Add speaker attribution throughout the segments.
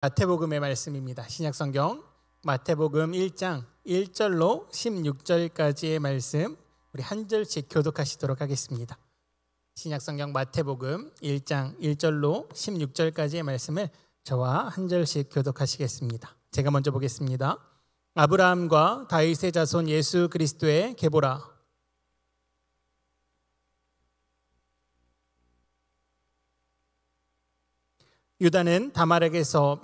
Speaker 1: 마태복음의 말씀입니다. 신약성경 마태복음 1장 1절로 16절까지의 말씀 우리 한 절씩 교독하시도록 하겠습니다. 신약성경 마태복음 1장 1절로 16절까지의 말씀을 저와 한 절씩 교독하시겠습니다. 제가 먼저 보겠습니다. 아브라함과 다윗의 자손 예수 그리스도의 계보라. 유다는 다말에게서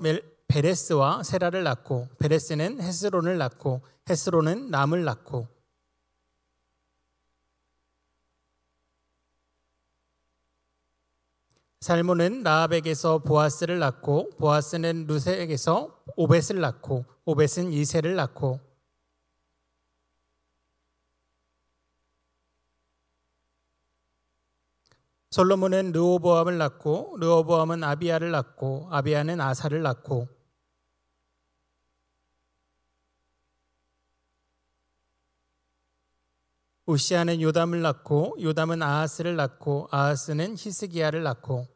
Speaker 1: 베레스와 세라를 낳고 베레스는 헤스론을 낳고 헤스론은 람을 낳고 살몬은 라합에게서 보아스를 낳고 보아스는 루세에게서 오벳을 낳고 오벳은 이새를 낳고 솔로몬은 르호보암을 낳고 르호보암은 아비야를 낳고 아비야는 아사를 낳고 우시아는 요담을 낳고 요담은 아하스를 낳고 아하스는 히스기야를 낳고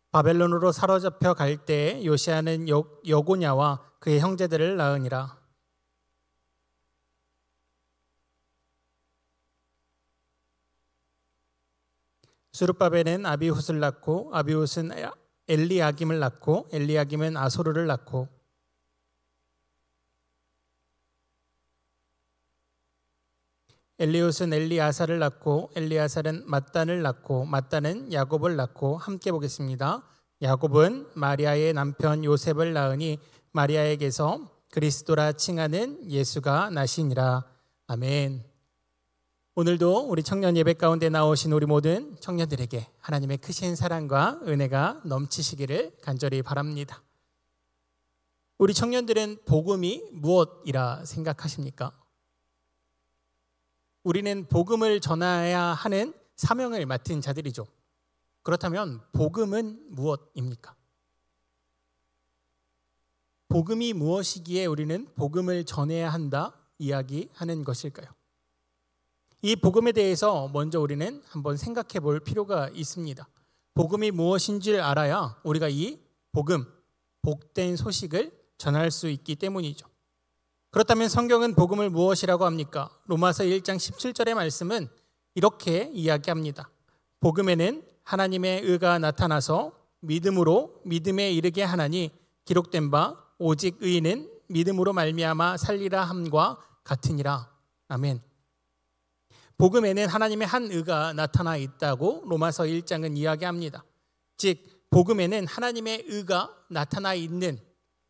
Speaker 1: 바벨론으로 사로잡혀 갈 때에 요시아는 여고냐와 그의 형제들을 낳으니라. 수룹바벨은 아비훗을 낳고 아비훗은 엘리야김을 낳고 엘리야김은 아소르를 낳고 엘리훗은 엘리아사를 낳고 엘리아사는 맏단을 낳고 맏단은 야곱을 낳고 함께 보겠습니다. 야곱은 마리아의 남편 요셉을 낳으니 마리아에게서 그리스도라 칭하는 예수가 나시니라. 아멘. 오늘도 우리 청년 예배 가운데 나오신 우리 모든 청년들에게 하나님의 크신 사랑과 은혜가 넘치시기를 간절히 바랍니다. 우리 청년들은 복음이 무엇이라 생각하십니까? 우리는 복음을 전해야 하는 사명을 맡은 자들이죠. 그렇다면 복음은 무엇입니까? 복음이 무엇이기에 우리는 복음을 전해야 한다 이야기하는 것일까요? 이 복음에 대해서 먼저 우리는 한번 생각해 볼 필요가 있습니다. 복음이 무엇인 줄 알아야 우리가 이 복음, 복된 소식을 전할 수 있기 때문이죠. 그렇다면 성경은 복음을 무엇이라고 합니까? 로마서 1장 17절의 말씀은 이렇게 이야기합니다. 복음에는 하나님의 의가 나타나서 믿음으로 믿음에 이르게 하나니 기록된 바 오직 의인은 믿음으로 말미암아 살리라 함과 같으니라. 아멘. 복음에는 하나님의 한 의가 나타나 있다고 로마서 1장은 이야기합니다. 즉 복음에는 하나님의 의가 나타나 있는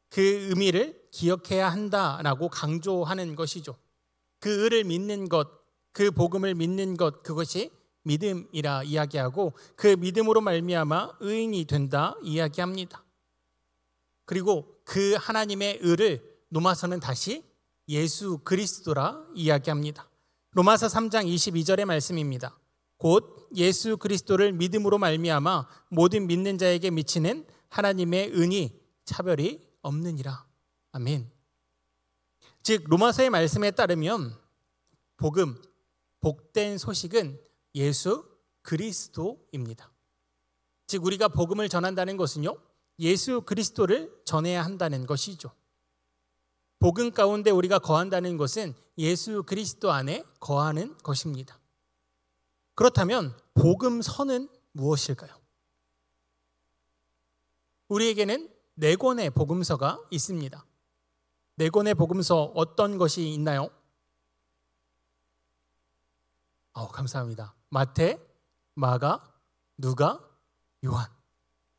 Speaker 1: 그 의미를 기억해야 한다라고 강조하는 것이죠. 그 의를 믿는 것, 그 복음을 믿는 것, 그것이 믿음이라 이야기하고 그 믿음으로 말미암아 의인이 된다 이야기합니다. 그리고 그 하나님의 의를 로마서는 다시 예수 그리스도라 이야기합니다. 로마서 3장 22절의 말씀입니다. 곧 예수 그리스도를 믿음으로 말미암아 모든 믿는 자에게 미치는 하나님의 은이 차별이 없느니라. 아멘. 즉 로마서의 말씀에 따르면 복음, 복된 소식은 예수 그리스도입니다. 즉 우리가 복음을 전한다는 것은요, 예수 그리스도를 전해야 한다는 것이죠. 복음 가운데 우리가 거한다는 것은 예수 그리스도 안에 거하는 것입니다. 그렇다면 복음서는 무엇일까요? 우리에게는 4권의 복음서가 있습니다. 4권의 복음서 어떤 것이 있나요? 감사합니다. 마태, 마가, 누가, 요한.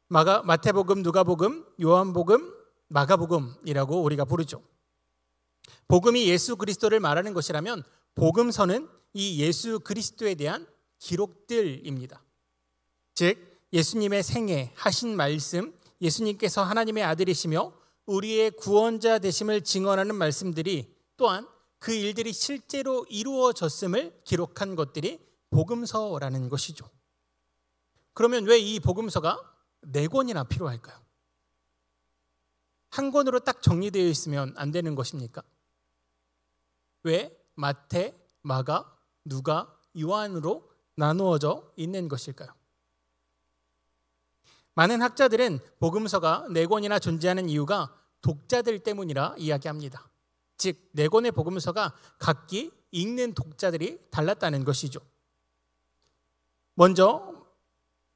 Speaker 1: 마태복음, 누가복음, 요한복음, 마가복음이라고 우리가 부르죠. 복음이 예수 그리스도를 말하는 것이라면 복음서는 이 예수 그리스도에 대한 기록들입니다. 즉 예수님의 생애, 하신 말씀, 예수님께서 하나님의 아들이시며 우리의 구원자 되심을 증언하는 말씀들이 또한 그 일들이 실제로 이루어졌음을 기록한 것들이 복음서라는 것이죠. 그러면 왜 이 복음서가 4권이나 필요할까요? 한 권으로 딱 정리되어 있으면 안 되는 것입니까? 왜 마태, 마가, 누가, 요한으로 나누어져 있는 것일까요? 많은 학자들은 복음서가 4권이나 존재하는 이유가 독자들 때문이라 이야기합니다. 즉, 4권의 복음서가 각기 읽는 독자들이 달랐다는 것이죠. 먼저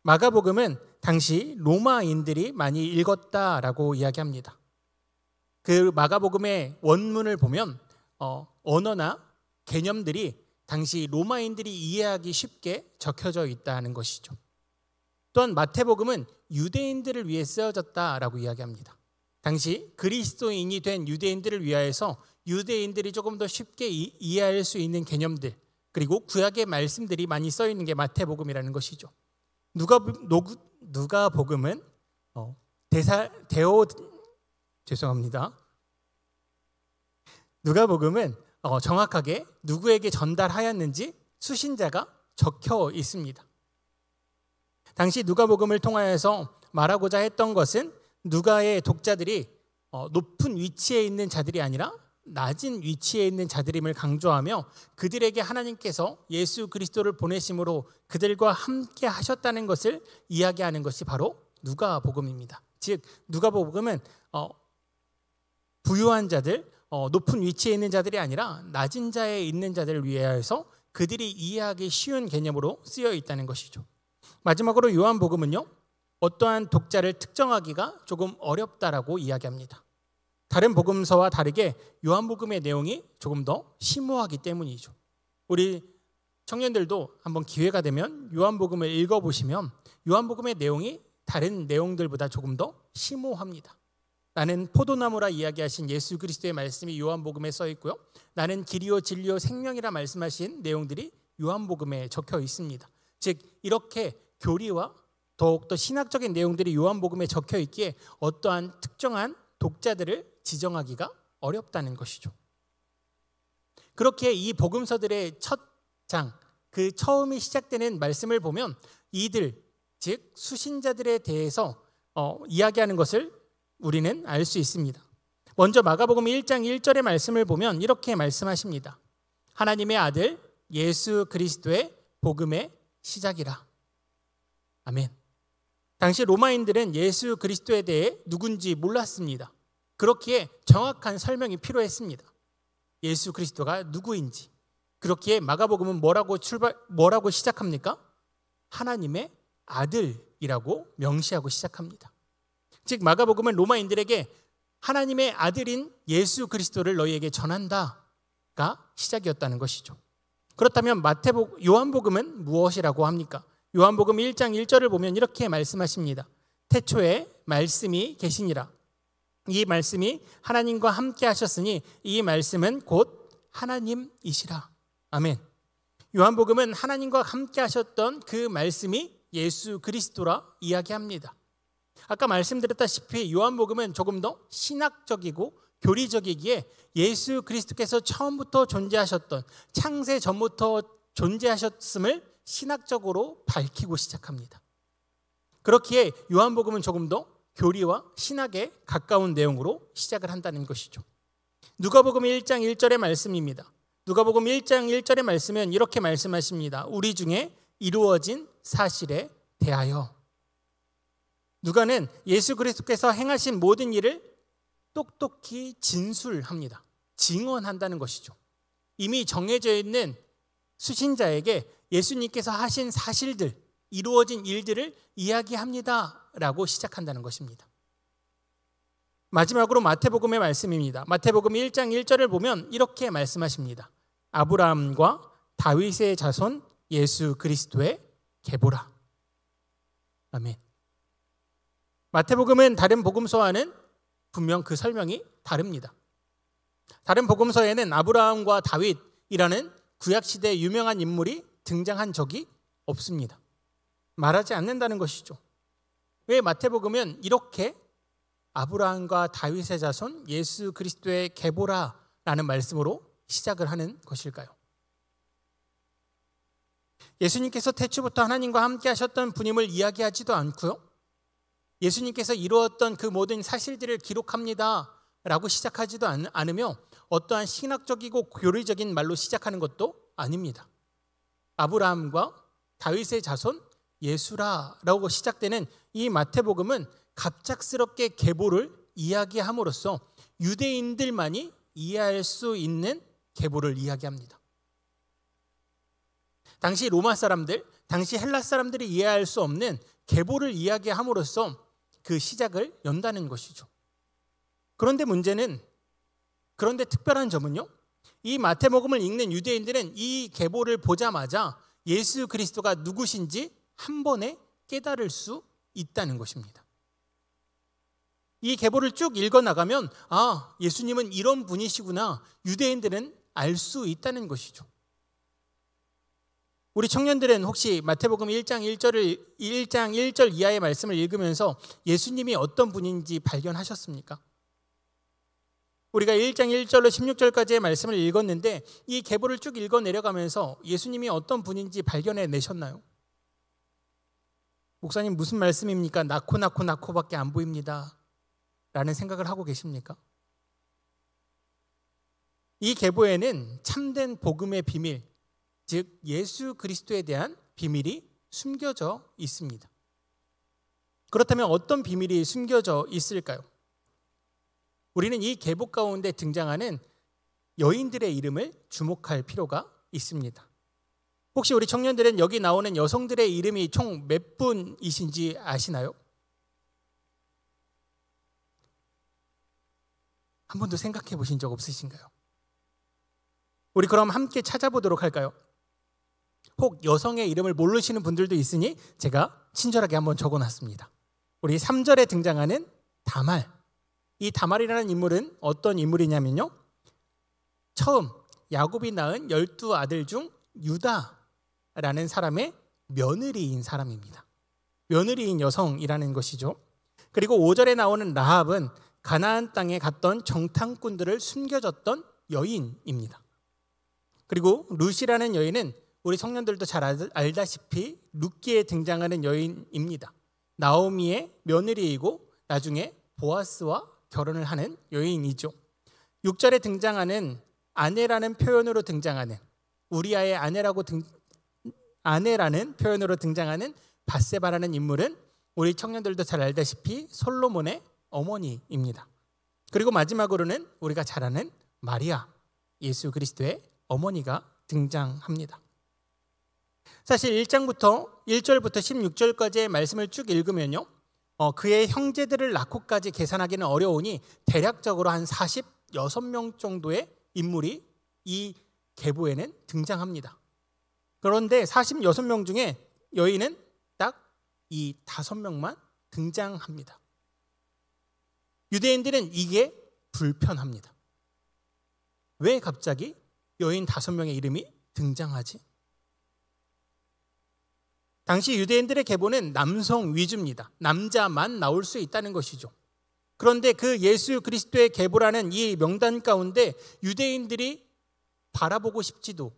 Speaker 1: 마가복음은 당시 로마인들이 많이 읽었다라고 이야기합니다. 그 마가복음의 원문을 보면 언어나 개념들이 당시 로마인들이 이해하기 쉽게 적혀져 있다는 것이죠. 또한 마태복음은 유대인들을 위해 쓰여졌다라고 이야기합니다. 당시 그리스도인이 된 유대인들을 위하여서 유대인들이 조금 더 쉽게 이해할 수 있는 개념들, 그리고 구약의 말씀들이 많이 써 있는 게 마태복음이라는 것이죠. 누가복음은 누가복음은 정확하게 누구에게 전달하였는지 수신자가 적혀 있습니다. 당시 누가복음을 통하여서 말하고자 했던 것은 누가의 독자들이 높은 위치에 있는 자들이 아니라 낮은 위치에 있는 자들임을 강조하며 그들에게 하나님께서 예수 그리스도를 보내심으로 그들과 함께 하셨다는 것을 이야기하는 것이 바로 누가복음입니다. 즉, 누가복음은 부유한 자들, 높은 위치에 있는 자들이 아니라 낮은 자에 있는 자들을 위하여서 그들이 이해하기 쉬운 개념으로 쓰여 있다는 것이죠. 마지막으로 요한복음은요, 어떠한 독자를 특정하기가 조금 어렵다라고 이야기합니다. 다른 복음서와 다르게 요한복음의 내용이 조금 더 심오하기 때문이죠. 우리 청년들도 한번 기회가 되면 요한복음을 읽어보시면 요한복음의 내용이 다른 내용들보다 조금 더 심오합니다. 나는 포도나무라 이야기하신 예수 그리스도의 말씀이 요한복음에 써 있고요. 나는 길이요 진리요 생명이라 말씀하신 내용들이 요한복음에 적혀 있습니다. 즉, 이렇게 교리와 더욱더 신학적인 내용들이 요한복음에 적혀 있기에 어떠한 특정한 독자들을 지정하기가 어렵다는 것이죠. 그렇게 이 복음서들의 첫 장, 그 처음이 시작되는 말씀을 보면 이들, 즉 수신자들에 대해서 이야기하는 것을 우리는 알 수 있습니다. 먼저 마가복음 1장 1절의 말씀을 보면 이렇게 말씀하십니다. 하나님의 아들 예수 그리스도의 복음의 시작이라. 아멘. 당시 로마인들은 예수 그리스도에 대해 누군지 몰랐습니다. 그렇기에 정확한 설명이 필요했습니다. 예수 그리스도가 누구인지. 그렇기에 마가복음은 뭐라고 시작합니까? 하나님의 아들이라고 명시하고 시작합니다. 즉, 마가복음은 로마인들에게 하나님의 아들인 예수 그리스도를 너희에게 전한다가 시작이었다는 것이죠. 그렇다면 요한복음은 무엇이라고 합니까? 요한복음 1장 1절을 보면 이렇게 말씀하십니다. 태초에 말씀이 계시니라. 이 말씀이 하나님과 함께 하셨으니 이 말씀은 곧 하나님이시라. 아멘. 요한복음은 하나님과 함께 하셨던 그 말씀이 예수 그리스도라 이야기합니다. 아까 말씀드렸다시피 요한복음은 조금 더 신학적이고 교리적이기에 예수 그리스도께서 처음부터 존재하셨던, 창세 전부터 존재하셨음을 신학적으로 밝히고 시작합니다. 그렇기에 요한복음은 조금 더 교리와 신학에 가까운 내용으로 시작을 한다는 것이죠. 누가복음 1장 1절의 말씀입니다. 누가복음 1장 1절의 말씀은 이렇게 말씀하십니다. 우리 중에 이루어진 사실에 대하여. 누가는 예수 그리스도께서 행하신 모든 일을 똑똑히 진술합니다. 증언한다는 것이죠. 이미 정해져 있는 수신자에게 예수님께서 하신 사실들, 이루어진 일들을 이야기합니다 라고 시작한다는 것입니다. 마지막으로 마태복음의 말씀입니다. 마태복음 1장 1절을 보면 이렇게 말씀하십니다. 아브라함과 다윗의 자손 예수 그리스도의 계보라. 아멘. 마태복음은 다른 복음서와는 분명 그 설명이 다릅니다. 다른 복음서에는 아브라함과 다윗이라는 구약시대의 유명한 인물이 등장한 적이 없습니다. 말하지 않는다는 것이죠. 왜 마태복음은 이렇게 아브라함과 다윗의 자손 예수 그리스도의 계보라라는 말씀으로 시작을 하는 것일까요? 예수님께서 태초부터 하나님과 함께 하셨던 분임을 이야기하지도 않고요. 예수님께서 이루었던 그 모든 사실들을 기록합니다 라고 시작하지도 않으며 어떠한 신학적이고 교리적인 말로 시작하는 것도 아닙니다. 아브라함과 다윗의 자손 예수라라고 시작되는 이 마태복음은 갑작스럽게 계보를 이야기함으로써 유대인들만이 이해할 수 있는 계보를 이야기합니다. 당시 로마 사람들, 당시 헬라 사람들이 이해할 수 없는 계보를 이야기함으로써 그 시작을 연다는 것이죠. 그런데 특별한 점은요, 이 마태복음을 읽는 유대인들은 이 계보를 보자마자 예수 그리스도가 누구신지 한 번에 깨달을 수 있다는 것입니다. 이 계보를 쭉 읽어나가면 예수님은 이런 분이시구나, 유대인들은 알 수 있다는 것이죠. 우리 청년들은 혹시 마태복음 1장 1절 이하의 말씀을 읽으면서 예수님이 어떤 분인지 발견하셨습니까? 우리가 1장 1절로 16절까지의 말씀을 읽었는데 이 계보를 쭉 읽어 내려가면서 예수님이 어떤 분인지 발견해 내셨나요? 목사님 무슨 말씀입니까? 낳고밖에 안 보입니다 라는 생각을 하고 계십니까? 이 계보에는 참된 복음의 비밀, 즉 예수 그리스도에 대한 비밀이 숨겨져 있습니다. 그렇다면 어떤 비밀이 숨겨져 있을까요? 우리는 이 계보 가운데 등장하는 여인들의 이름을 주목할 필요가 있습니다. 혹시 우리 청년들은 여기 나오는 여성들의 이름이 총 몇 분이신지 아시나요? 한 번도 생각해 보신 적 없으신가요? 우리 그럼 함께 찾아보도록 할까요? 혹 여성의 이름을 모르시는 분들도 있으니 제가 친절하게 한번 적어놨습니다. 우리 3절에 등장하는 다말, 이 다말이라는 인물은 어떤 인물이냐면요, 처음 야곱이 낳은 12아들 중 유다라는 사람의 며느리인 사람입니다. 며느리인 여성이라는 것이죠. 그리고 5절에 나오는 라합은 가나안 땅에 갔던 정탐꾼들을 숨겨줬던 여인입니다. 그리고 룻이라는 여인은 우리 청년들도 잘 알다시피 룻기에 등장하는 여인입니다. 나오미의 며느리이고 나중에 보아스와 결혼을 하는 여인이죠. 6절에 등장하는 아내라는 표현으로 등장하는 우리아의 아내라는 표현으로 등장하는 밧세바라는 인물은 우리 청년들도 잘 알다시피 솔로몬의 어머니입니다. 그리고 마지막으로는 우리가 잘 아는 마리아, 예수 그리스도의 어머니가 등장합니다. 사실 1절부터 16절까지의 말씀을 쭉 읽으면요, 그의 형제들을 낳고까지 계산하기는 어려우니 대략적으로 한 46명 정도의 인물이 이 계보에는 등장합니다. 그런데 46명 중에 여인은 딱 이 5명만 등장합니다. 유대인들은 이게 불편합니다. 왜 갑자기 여인 5명의 이름이 등장하지? 당시 유대인들의 계보는 남성 위주입니다. 남자만 나올 수 있다는 것이죠. 그런데 그 예수 그리스도의 계보라는 이 명단 가운데 유대인들이 바라보고 싶지도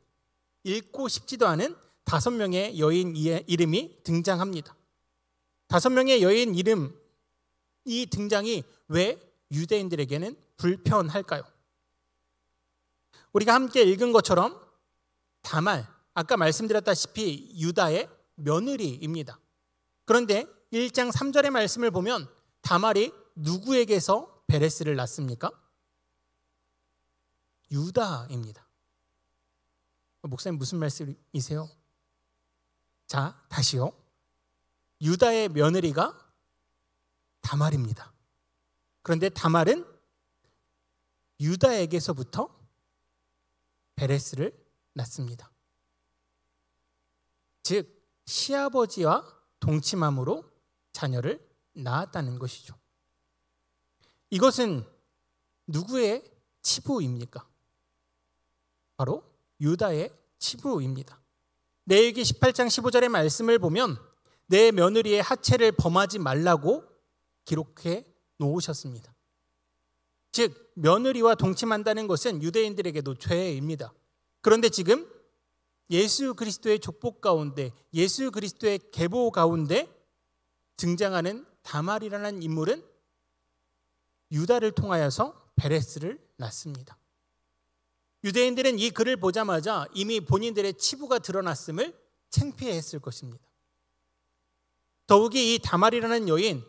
Speaker 1: 읽고 싶지도 않은 5명의 여인 이름이 등장합니다. 5명의 여인 이름, 이 등장이 왜 유대인들에게는 불편할까요? 우리가 함께 읽은 것처럼 다말, 아까 말씀드렸다시피 유다의 며느리입니다. 그런데 1장 3절의 말씀을 보면 다말이 누구에게서 베레스를 낳습니까? 유다입니다. 목사님 무슨 말씀이세요? 자, 다시요. 유다의 며느리가 다말입니다. 그런데 다말은 유다에게서부터 베레스를 낳습니다. 즉 시아버지와 동침함으로 자녀를 낳았다는 것이죠. 이것은 누구의 치부입니까? 바로 유다의 치부입니다. 레위기 18장 15절의 말씀을 보면 내 며느리의 하체를 범하지 말라고 기록해 놓으셨습니다. 즉 며느리와 동침한다는 것은 유대인들에게도 죄입니다. 그런데 지금 예수 그리스도의 족복 가운데, 예수 그리스도의 계보 가운데 등장하는 다말이라는 인물은 유다를 통하여서 베레스를 낳습니다. 유대인들은 이 글을 보자마자 이미 본인들의 치부가 드러났음을 창피했을 것입니다. 더욱이 이 다말이라는 여인,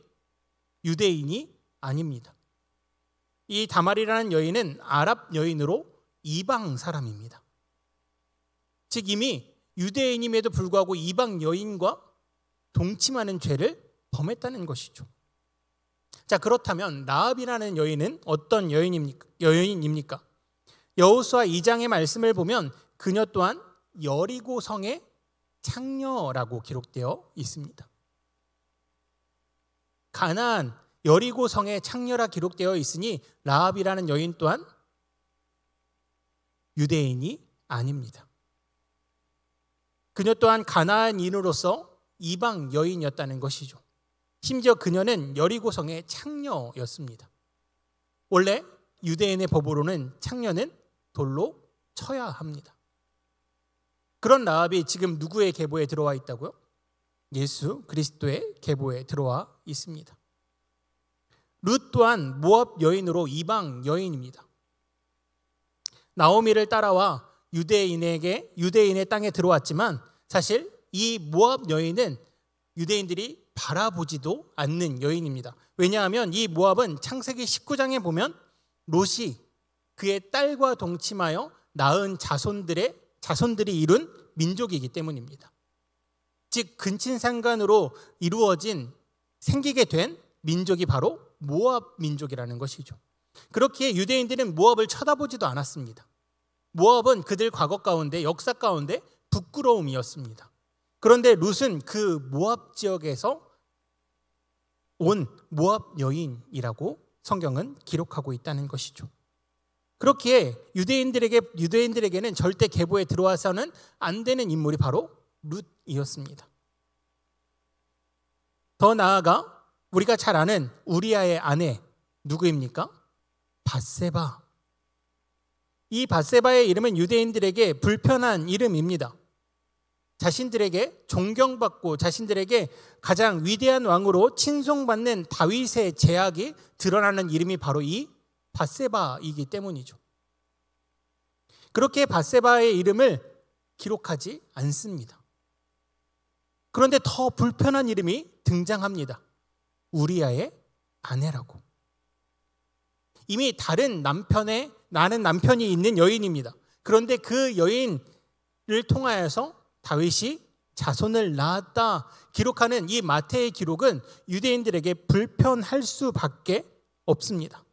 Speaker 1: 유대인이 아닙니다. 이 다말이라는 여인은 아랍 여인으로 이방 사람입니다. 즉 이미 유대인임에도 불구하고 이방 여인과 동침하는 죄를 범했다는 것이죠. 자, 그렇다면 라합이라는 여인은 어떤 여인입니까? 여호수아 2장의 말씀을 보면 그녀 또한 여리고 성의 창녀라고 기록되어 있습니다. 가나안 여리고 성의 창녀라 기록되어 있으니 라합이라는 여인 또한 유대인이 아닙니다. 그녀 또한 가나안인으로서 이방 여인이었다는 것이죠. 심지어 그녀는 여리고 성의 창녀였습니다. 원래 유대인의 법으로는 창녀는 돌로 쳐야 합니다. 그런 라합이 지금 누구의 계보에 들어와 있다고요? 예수 그리스도의 계보에 들어와 있습니다. 룻 또한 모압 여인으로 이방 여인입니다. 나오미를 따라와 유대인의 땅에 들어왔지만 사실 이 모압 여인은 유대인들이 바라보지도 않는 여인입니다. 왜냐하면 이 모압은 창세기 19장에 보면 롯이 그의 딸과 동침하여 낳은 자손들이 이룬 민족이기 때문입니다. 즉 근친상간으로 이루어진 생기게 된 민족이 바로 모압 민족이라는 것이죠. 그렇기에 유대인들은 모압을 쳐다보지도 않았습니다. 모압은 그들 과거 가운데 역사 가운데 부끄러움이었습니다. 그런데 룻은 그 모압 지역에서 온 모압 여인이라고 성경은 기록하고 있다는 것이죠. 그렇기에 유대인들에게는 절대 계보에 들어와서는 안 되는 인물이 바로 룻이었습니다. 더 나아가 우리가 잘 아는 우리아의 아내 누구입니까? 밧세바. 이 밧세바의 이름은 유대인들에게 불편한 이름입니다. 자신들에게 존경받고 자신들에게 가장 위대한 왕으로 칭송받는 다윗의 제약이 드러나는 이름이 바로 이 밧세바이기 때문이죠. 그렇게 밧세바의 이름을 기록하지 않습니다. 그런데 더 불편한 이름이 등장합니다. 우리아의 아내라고. 이미 다른 나는 남편이 있는 여인입니다. 그런데 그 여인을 통하여서 다윗이 자손을 낳았다 기록하는 이 마태의 기록은 유대인들에게 불편할 수밖에 없습니다.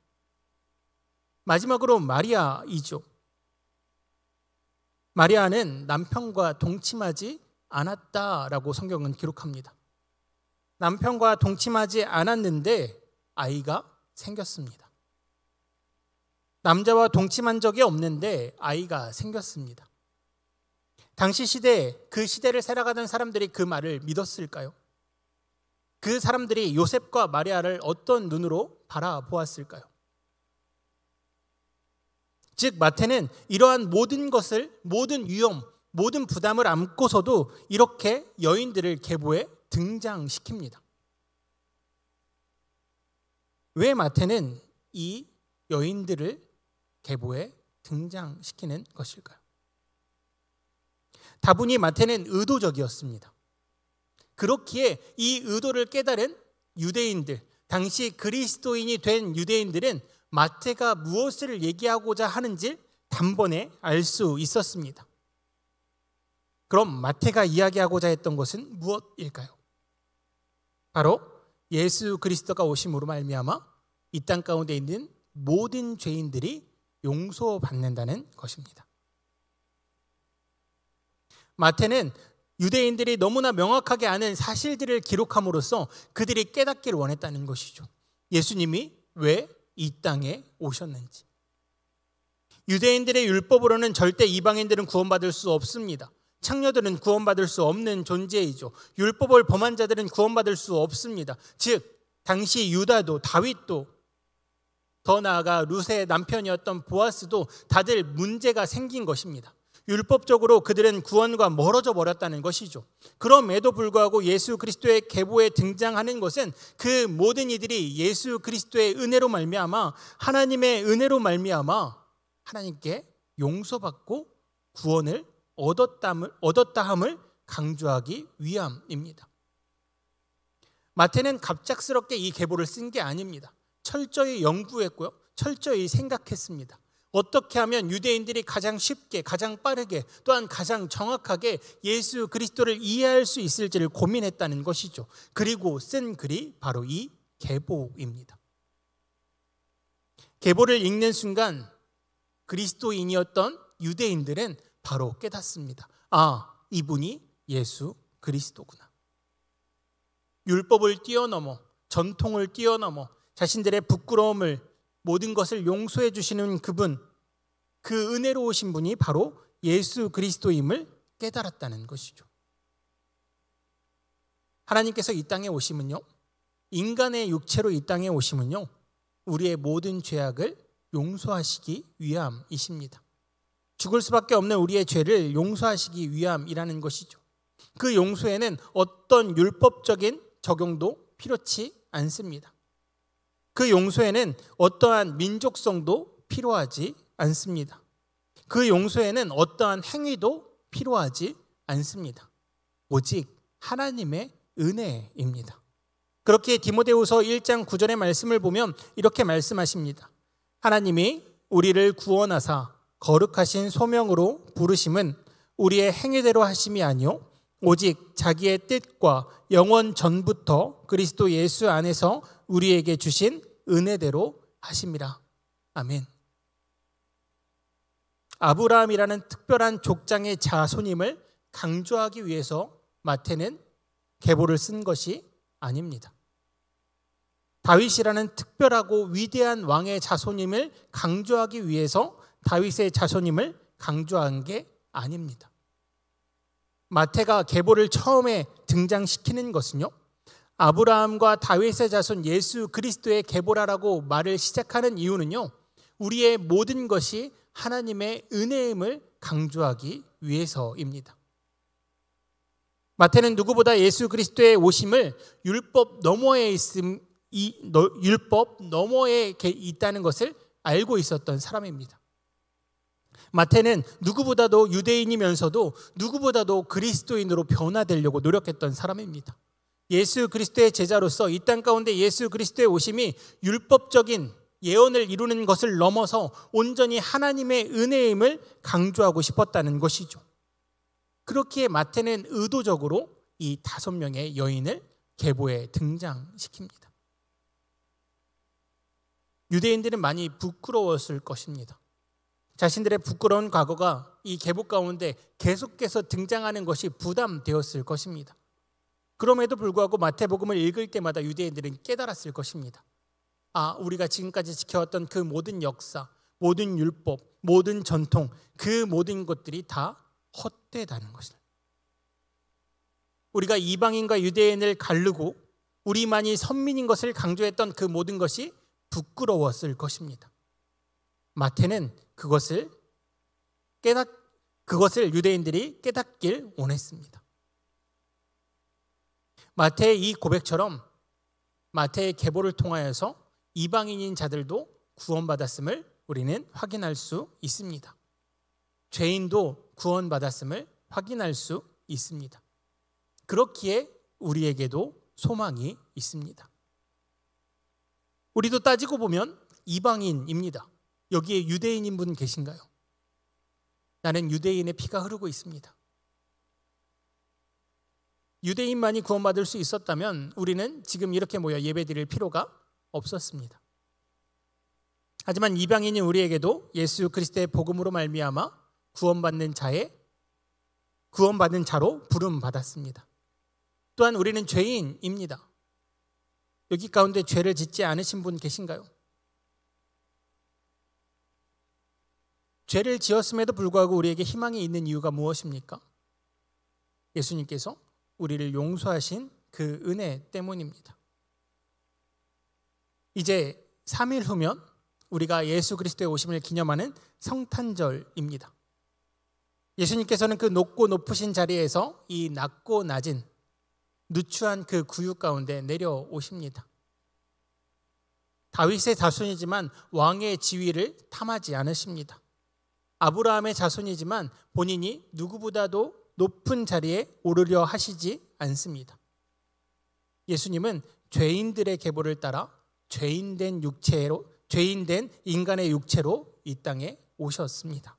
Speaker 1: 마지막으로 마리아이죠. 마리아는 남편과 동침하지 않았다라고 성경은 기록합니다. 남편과 동침하지 않았는데 아이가 생겼습니다. 남자와 동침한 적이 없는데 아이가 생겼습니다. 당시 시대, 그 시대를 살아가던 사람들이 그 말을 믿었을까요? 그 사람들이 요셉과 마리아를 어떤 눈으로 바라보았을까요? 즉 마태는 이러한 모든 것을, 모든 위험, 모든 부담을 안고서도 이렇게 여인들을 계보에 등장시킵니다. 왜 마태는 이 여인들을 계보에 등장시키는 것일까요? 다분히 마태는 의도적이었습니다. 그렇기에 이 의도를 깨달은 유대인들, 당시 그리스도인이 된 유대인들은 마태가 무엇을 얘기하고자 하는지 단번에 알 수 있었습니다. 그럼 마태가 이야기하고자 했던 것은 무엇일까요? 바로 예수 그리스도가 오심으로 말미암아 이 땅 가운데 있는 모든 죄인들이 용서받는다는 것입니다. 마태는 유대인들이 너무나 명확하게 아는 사실들을 기록함으로써 그들이 깨닫기를 원했다는 것이죠. 예수님이 왜 이 땅에 오셨는지. 유대인들의 율법으로는 절대 이방인들은 구원받을 수 없습니다. 창녀들은 구원받을 수 없는 존재이죠. 율법을 범한 자들은 구원받을 수 없습니다. 즉 당시 유다도 다윗도 더 나아가 룻의 남편이었던 보아스도 다들 문제가 생긴 것입니다. 율법적으로 그들은 구원과 멀어져 버렸다는 것이죠. 그럼에도 불구하고 예수 그리스도의 계보에 등장하는 것은 그 모든 이들이 예수 그리스도의 은혜로 말미암아 하나님의 은혜로 말미암아 하나님께 용서받고 구원을 얻었다함을 강조하기 위함입니다. 마태는 갑작스럽게 이 계보를 쓴 게 아닙니다. 철저히 연구했고요. 철저히 생각했습니다. 어떻게 하면 유대인들이 가장 쉽게, 가장 빠르게, 또한 가장 정확하게 예수 그리스도를 이해할 수 있을지를 고민했다는 것이죠. 그리고 쓴 글이 바로 이 계보입니다. 계보를 읽는 순간 그리스도인이었던 유대인들은 바로 깨닫습니다. 아, 이분이 예수 그리스도구나. 율법을 뛰어넘어, 전통을 뛰어넘어 자신들의 부끄러움을, 모든 것을 용서해 주시는 그분, 그 은혜로우신 분이 바로 예수 그리스도임을 깨달았다는 것이죠. 하나님께서 이 땅에 오심은요, 인간의 육체로 이 땅에 오심은요, 우리의 모든 죄악을 용서하시기 위함이십니다. 죽을 수밖에 없는 우리의 죄를 용서하시기 위함이라는 것이죠. 그 용서에는 어떤 율법적인 적용도 필요치 않습니다. 그 용서에는 어떠한 민족성도 필요하지 않습니다. 그 용서에는 어떠한 행위도 필요하지 않습니다. 오직 하나님의 은혜입니다. 그렇게 디모데후서 1장 9절의 말씀을 보면 이렇게 말씀하십니다. 하나님이 우리를 구원하사 거룩하신 소명으로 부르심은 우리의 행위대로 하심이 아니요 오직 자기의 뜻과 영원 전부터 그리스도 예수 안에서 우리에게 주신 은혜대로 하심이라. 아멘. 아브라함이라는 특별한 족장의 자손임을 강조하기 위해서 마태는 계보를 쓴 것이 아닙니다. 다윗이라는 특별하고 위대한 왕의 자손임을 강조하기 위해서 다윗의 자손임을 강조한 게 아닙니다. 마태가 계보를 처음에 등장시키는 것은요, 아브라함과 다윗의 자손 예수 그리스도의 계보라라고 말을 시작하는 이유는요, 우리의 모든 것이 하나님의 은혜임을 강조하기 위해서입니다. 마태는 누구보다 예수 그리스도의 오심을 율법 너머에 있다는 것을 알고 있었던 사람입니다. 마태는 누구보다도 유대인이면서도 누구보다도 그리스도인으로 변화되려고 노력했던 사람입니다. 예수 그리스도의 제자로서 이 땅 가운데 예수 그리스도의 오심이 율법적인 예언을 이루는 것을 넘어서 온전히 하나님의 은혜임을 강조하고 싶었다는 것이죠. 그렇기에 마태는 의도적으로 이 5명의 여인을 계보에 등장시킵니다. 유대인들은 많이 부끄러웠을 것입니다. 자신들의 부끄러운 과거가 이 계보 가운데 계속해서 등장하는 것이 부담되었을 것입니다. 그럼에도 불구하고 마태복음을 읽을 때마다 유대인들은 깨달았을 것입니다. 아, 우리가 지금까지 지켜왔던 그 모든 역사, 모든 율법, 모든 전통, 그 모든 것들이 다 헛되다는 것을. 우리가 이방인과 유대인을 가르고 우리만이 선민인 것을 강조했던 그 모든 것이 부끄러웠을 것입니다. 마태는 그것을 유대인들이 깨닫길 원했습니다. 마태의 이 고백처럼 마태의 계보를 통하여서 이방인인 자들도 구원받았음을 우리는 확인할 수 있습니다. 죄인도 구원받았음을 확인할 수 있습니다. 그렇기에 우리에게도 소망이 있습니다. 우리도 따지고 보면 이방인입니다. 여기에 유대인인 분 계신가요? 나는 유대인의 피가 흐르고 있습니다. 유대인만이 구원받을 수 있었다면 우리는 지금 이렇게 모여 예배드릴 필요가 없었습니다. 하지만 이방인인 우리에게도 예수 그리스도의 복음으로 말미암아 구원받는 자로 부름받았습니다. 또한 우리는 죄인입니다. 여기 가운데 죄를 짓지 않으신 분 계신가요? 죄를 지었음에도 불구하고 우리에게 희망이 있는 이유가 무엇입니까? 예수님께서 우리를 용서하신 그 은혜 때문입니다. 이제 3일 후면 우리가 예수 그리스도의 오심을 기념하는 성탄절입니다. 예수님께서는 그 높고 높으신 자리에서 이 낮고 낮은 누추한 그 구육 가운데 내려오십니다. 다윗의 자손이지만 왕의 지위를 탐하지 않으십니다. 아브라함의 자손이지만 본인이 누구보다도 높은 자리에 오르려 하시지 않습니다. 예수님은 죄인들의 계보를 따라 죄인된 인간의 육체로 이 땅에 오셨습니다.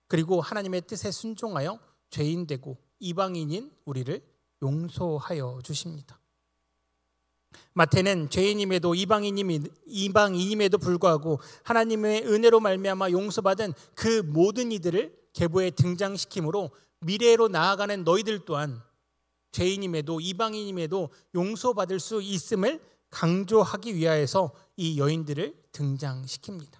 Speaker 1: 그리고 하나님의 뜻에 순종하여 죄인 되고 이방인인 우리를 용서하여 주십니다. 마태는 죄인임에도 이방인임에도 불구하고 하나님의 은혜로 말미암아 용서받은 그 모든 이들을 계보에 등장시키므로 미래로 나아가는 너희들 또한 죄인임에도 이방인임에도 용서받을 수 있음을 강조하기 위하여서 이 여인들을 등장시킵니다.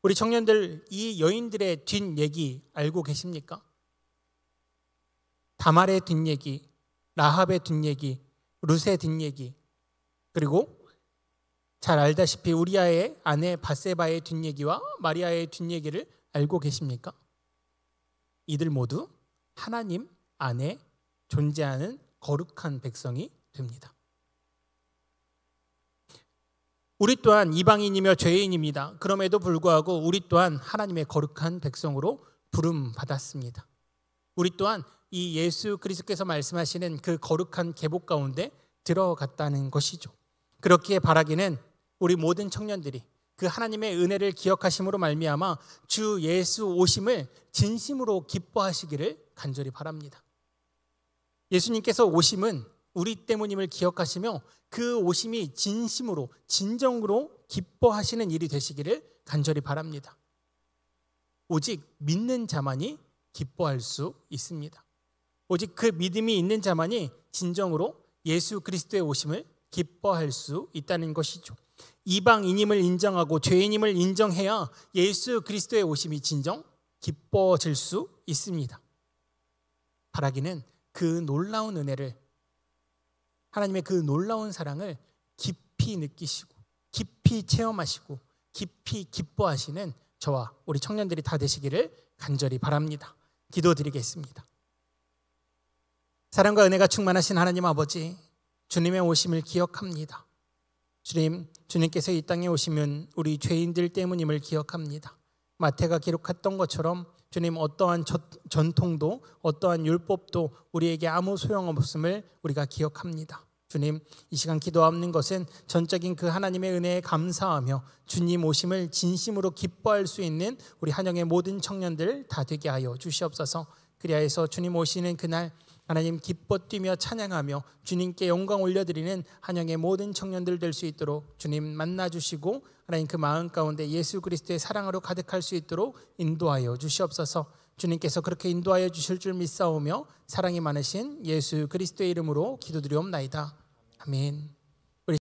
Speaker 1: 우리 청년들, 이 여인들의 뒷얘기 알고 계십니까? 다말의 뒷얘기, 라합의 뒷얘기, 룻의 뒷얘기, 그리고 잘 알다시피 우리아의 아내 바세바의 뒷얘기와 마리아의 뒷얘기를 알고 계십니까? 이들 모두 하나님 안에 존재하는 거룩한 백성이 됩니다. 우리 또한 이방인이며 죄인입니다. 그럼에도 불구하고 우리 또한 하나님의 거룩한 백성으로 부름받았습니다. 우리 또한 이 예수 그리스도께서 말씀하시는 그 거룩한 계보 가운데 들어갔다는 것이죠. 그렇기에 바라기는 우리 모든 청년들이 그 하나님의 은혜를 기억하심으로 말미암아 주 예수 오심을 진심으로 기뻐하시기를 간절히 바랍니다. 예수님께서 오심은 우리 때문임을 기억하시며 그 오심이 진심으로 진정으로 기뻐하시는 일이 되시기를 간절히 바랍니다. 오직 믿는 자만이 기뻐할 수 있습니다. 오직 그 믿음이 있는 자만이 진정으로 예수 그리스도의 오심을 기뻐할 수 있다는 것이죠. 이방인임을 인정하고 죄인임을 인정해야 예수 그리스도의 오심이 진정 기뻐질 수 있습니다. 바라기는 그 놀라운 은혜를, 하나님의 그 놀라운 사랑을 깊이 느끼시고 깊이 체험하시고 깊이 기뻐하시는 저와 우리 청년들이 다 되시기를 간절히 바랍니다. 기도드리겠습니다. 사랑과 은혜가 충만하신 하나님 아버지, 주님의 오심을 기억합니다. 주님께서 이 땅에 오시면 우리 죄인들 때문임을 기억합니다. 마태가 기록했던 것처럼 주님, 어떠한 전통도 어떠한 율법도 우리에게 아무 소용없음을 우리가 기억합니다. 주님, 이 시간 기도하는 것은 전적인 그 하나님의 은혜에 감사하며 주님 오심을 진심으로 기뻐할 수 있는 우리 한영의 모든 청년들 다 되게 하여 주시옵소서. 그리하여서 주님 오시는 그날 하나님 기뻐 뛰며 찬양하며 주님께 영광 올려드리는 한영의 모든 청년들 될 수 있도록 주님 만나주시고 하나님 그 마음 가운데 예수 그리스도의 사랑으로 가득할 수 있도록 인도하여 주시옵소서. 주님께서 그렇게 인도하여 주실 줄 믿사오며 사랑이 많으신 예수 그리스도의 이름으로 기도드리옵나이다. 아멘.